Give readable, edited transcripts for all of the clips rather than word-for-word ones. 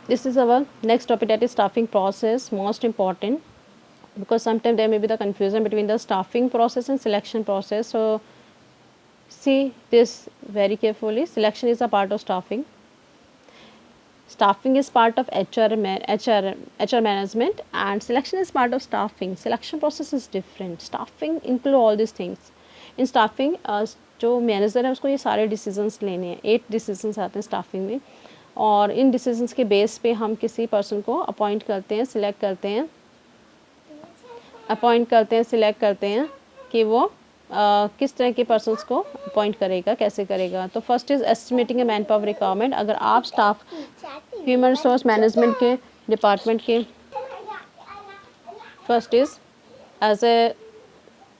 This is our next topic, that is staffing process, most important, because sometimes there may be the confusion between the staffing process and selection process. So see this very carefully. Selection is a part of staffing. Staffing is part of HR management, and selection is part of staffing. Selection process is different. Staffing include all these things. In staffing जो manager है उसको ये सारे decisions लेने हैं, 8 decisions आते हैं staffing में, और इन डिसीजंस के बेस पे हम किसी पर्सन को अपॉइंट करते हैं, सिलेक्ट करते हैं, सिलेक्ट करते हैं कि वो किस तरह के पर्सनस को अपॉइंट करेगा, कैसे करेगा. तो first is estimating a manpower requirement. अगर आप स्टाफ ह्यूमन रिसोर्स मैनेजमेंट के डिपार्टमेंट के, first is as a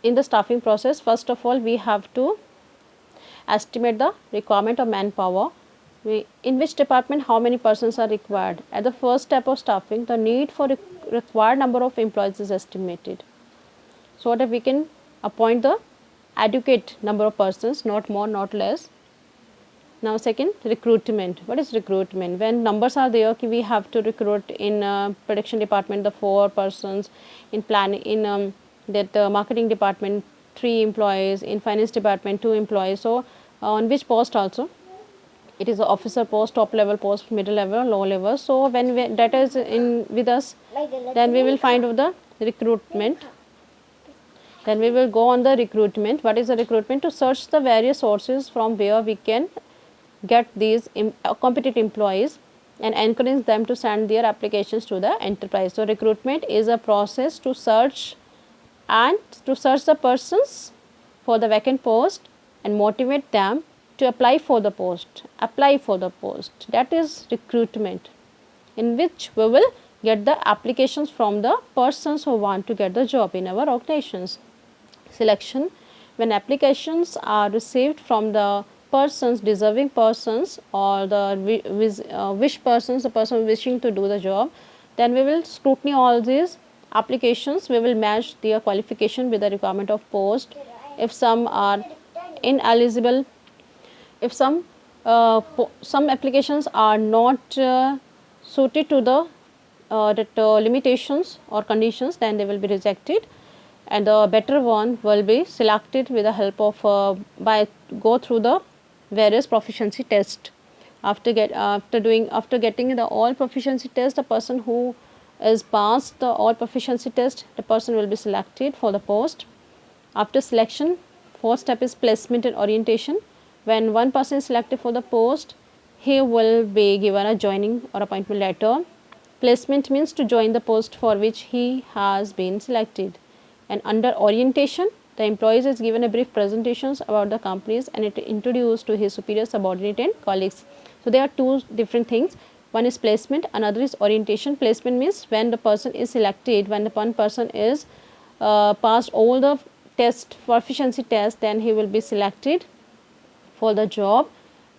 in the staffing process, first of all we have to estimate the requirement of manpower. In which department how many persons are required. At the first step of staffing, the need for required number of employees is estimated, so that we can appoint the adequate number of persons, not more, not less. Now second, recruitment. What is recruitment? When numbers are there, we have to recruit in production department the 4 persons, in planning, in that marketing department 3 employees, in finance department 2 employees. So on which post also, it is a officer post, top level post, middle level, low level. So when data is in with us, then we will find out the recruitment. Then we will go on the recruitment. What is the recruitment? To search the various sources from where we can get these competent employees and encourage them to send their applications to the enterprise. So recruitment is a process to search the persons for the vacant post and motivate them to apply for the post. That is recruitment, in which we will get the applications from the persons who want to get the job in our organizations. Selection, when applications are received from the persons, deserving persons, or the wish persons, the person wishing to do the job, then we will scrutiny all these applications. We will match their qualification with the requirement of post. If some are ineligible, if some applications are not suited to the limitations or conditions, then they will be rejected, and the better one will be selected with the help of by go through the various proficiency test. After getting the all proficiency test, the person who is passed the all proficiency test, the person will be selected for the post. After selection, fourth step is placement and orientation. When one person is selected for the post, he will be given a joining or appointment letter. Placement means to join the post for which he has been selected. And under orientation, the employee is given a brief presentations about the companies and it introduced to his superior, subordinate and colleagues. So there are two different things. One is placement, another is orientation. Placement means when the person is selected, when the one person is passed all the proficiency test, then he will be selected for the job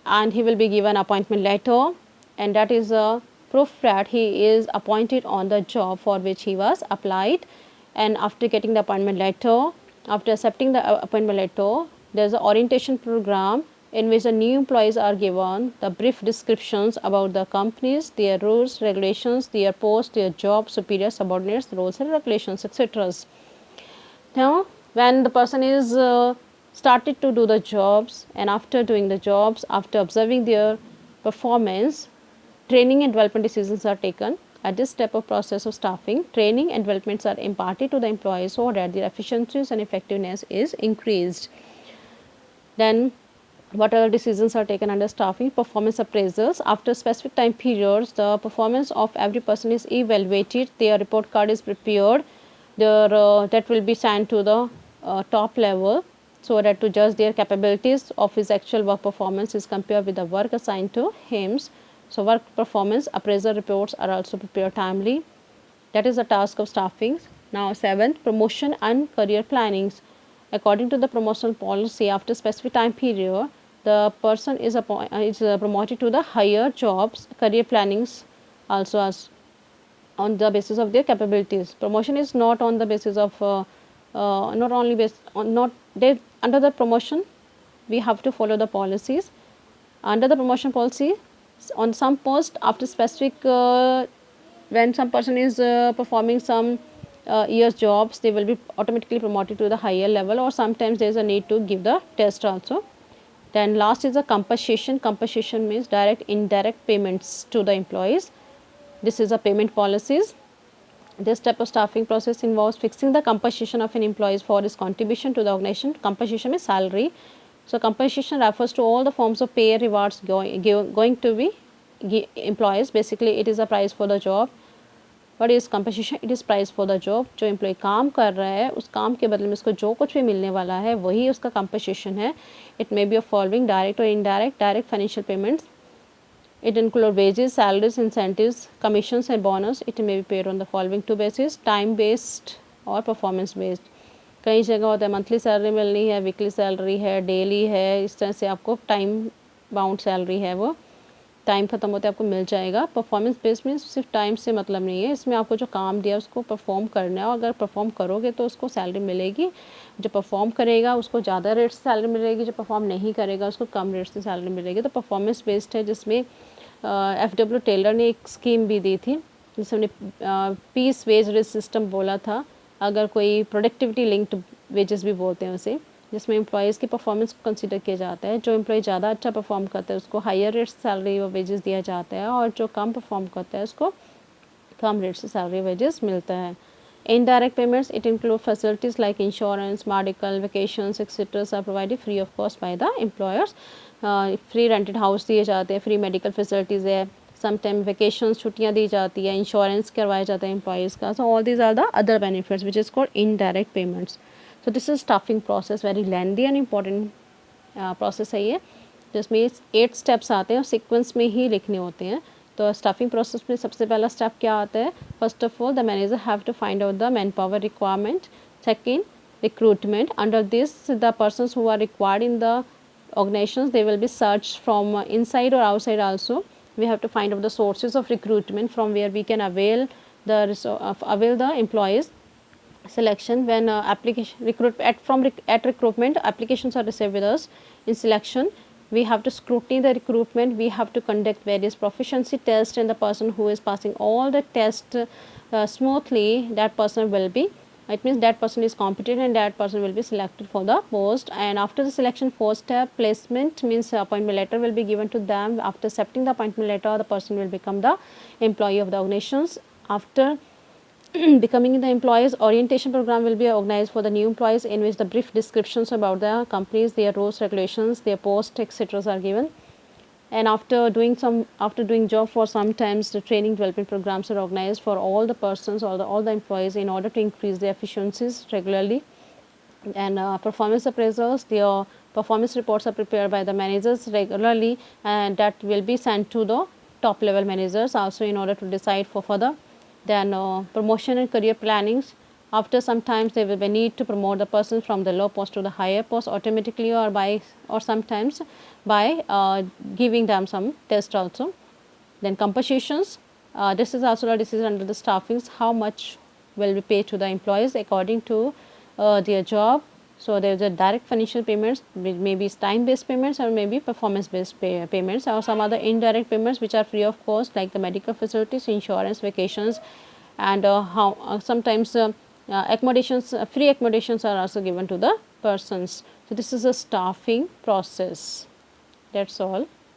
and he will be given appointment letter, and that is a proof that he is appointed on the job for which he was applied. And after getting the appointment letter, after accepting the appointment letter, there is an orientation program in which the new employees are given the brief descriptions about the companies, their rules, regulations, their post, their job, superior, subordinates, roles and regulations, etc. Now, when the person is started to do the jobs, and after doing the jobs, after observing their performance, training and development decisions are taken. At this step of process of staffing, training and developments are imparted to the employees so that their efficiencies and effectiveness is increased. Then what other decisions are taken under staffing? Performance appraisals. After specific time periods, the performance of every person is evaluated, their report card is prepared, that will be sent to the top level, so that to judge their capabilities of his actual work performance is compared with the work assigned to him. So work performance appraisal reports are also prepared timely. That is the task of staffing. Now seventh, promotion and career plannings. According to the promotional policy, after specific time period, the person is promoted to the higher jobs. Career plannings also as on the basis of their capabilities. Promotion is not on the basis of not only based on not they under the promotion we have to follow the policies. Under the promotion policy, On some post, after specific when some person is performing some years jobs, they will be automatically promoted to the higher level, or sometimes there is a need to give the test also. Then last is the compensation. Compensation means direct indirect payments to the employees. This is a payment policies. This type of staffing process involves fixing the compensation of an employee for his contribution to the organization. Compensation is salary. So compensation refers to all the forms of pay rewards going to be employees. Basically it is a price for the job. What is compensation? It is price for the job. जो employ काम कर रहा है उस काम के बदले में उसको जो कुछ भी मिलने वाला है वही उसका compensation है. It may be of following direct or indirect. Direct financial payments. It includes wages, salaries, incentives, commissions and bonus. It may be paid on the following two bases: time based और performance based. कई जगह होता है monthly salary मिलनी है, weekly salary है, daily है, इस तरह से आपको टाइम बाउंड सैलरी है, वो टाइम ख़त्म होते आपको मिल जाएगा. परफॉर्मेंस बेस्ड में सिर्फ टाइम से मतलब नहीं है, इसमें आपको जो काम दिया उसको परफॉर्म करना है और अगर परफॉर्म करोगे तो उसको सैलरी मिलेगी. जो परफॉर्म करेगा उसको ज़्यादा रेट से सैलरी मिलेगी, जो परफॉर्म नहीं करेगा उसको कम रेट से सैलरी मिलेगी. तो परफॉर्मेंस बेस्ड है, जिसमें एफ.डब्ल्यू. टेलर ने एक स्कीम भी दी थी जिसमें पीस वेज रेट सिस्टम बोला था. अगर कोई प्रोडक्टिविटी लिंक्ड वेजेस भी बोलते हैं उसे, जिसमें एम्प्लॉयज़ की परफॉर्मेंस को कंसीडर किया जाता है. जो एम्प्लॉय ज़्यादा अच्छा परफॉर्म करता है उसको हायर रेट सैलरी और वेजेस दिया जाता है, और जो कम परफॉर्म करता है उसको कम रेट से सैलरी वेजेस मिलता है. Indirect payments, it include facilities like insurance, medical, vacations etcetera are provided free of cost by the employers. Free rented house दिए जाते हैं, फ्री मेडिकल फैसिलिटीज़ है, समटाइम वेकेशंस छुट्टियाँ दी जाती है, इंश्योरेंस करवाया जाता है एम्प्लॉयज़ का. So all these are the other benefits which is called indirect payments. So this is staffing process, very lengthy and important process है ये, जिसमें 8 steps आते हैं और sequence में ही लिखने होते हैं. तो staffing process में सबसे पहला step क्या आता है? First of all, the manager have to find out the manpower requirement. Second, recruitment. Under this, the persons who are required in the organizations, they will be searched from inside or outside also. We have to find out the sources of recruitment from where we can avail the employees. Selection, when application at recruitment applications are received with us. In selection, we have to scrutiny the recruitment, we have to conduct various proficiency tests, and the person who is passing all the tests smoothly, that person will be, it means that person is competent and that person will be selected for the post. And after the selection, first step placement means appointment letter will be given to them. After accepting the appointment letter, the person will become the employee of the organizations. After becoming the employees, orientation program will be organized for the new employees, in which the brief descriptions about the companies, their rules, regulations, their post etc. are given. And after doing job for some times, the training development programs are organized for all the persons, all the employees, in order to increase their efficiencies regularly. And performance appraisals, their performance reports are prepared by the managers regularly, and that will be sent to the top level managers also in order to decide for further. Then promotion and career plannings. After some times there will be need to promote the person from the low post to the higher post automatically, or sometimes by giving them some test also. Then compensations, this is also a decision under the staffings, how much will be paid to the employees according to their job. So there is a direct financial payments, maybe time based payments or maybe performance based payments, or some other indirect payments which are free of cost, like the medical facilities, insurance, vacations, and sometimes accommodations, free accommodations are also given to the persons. So this is a staffing process. That's all.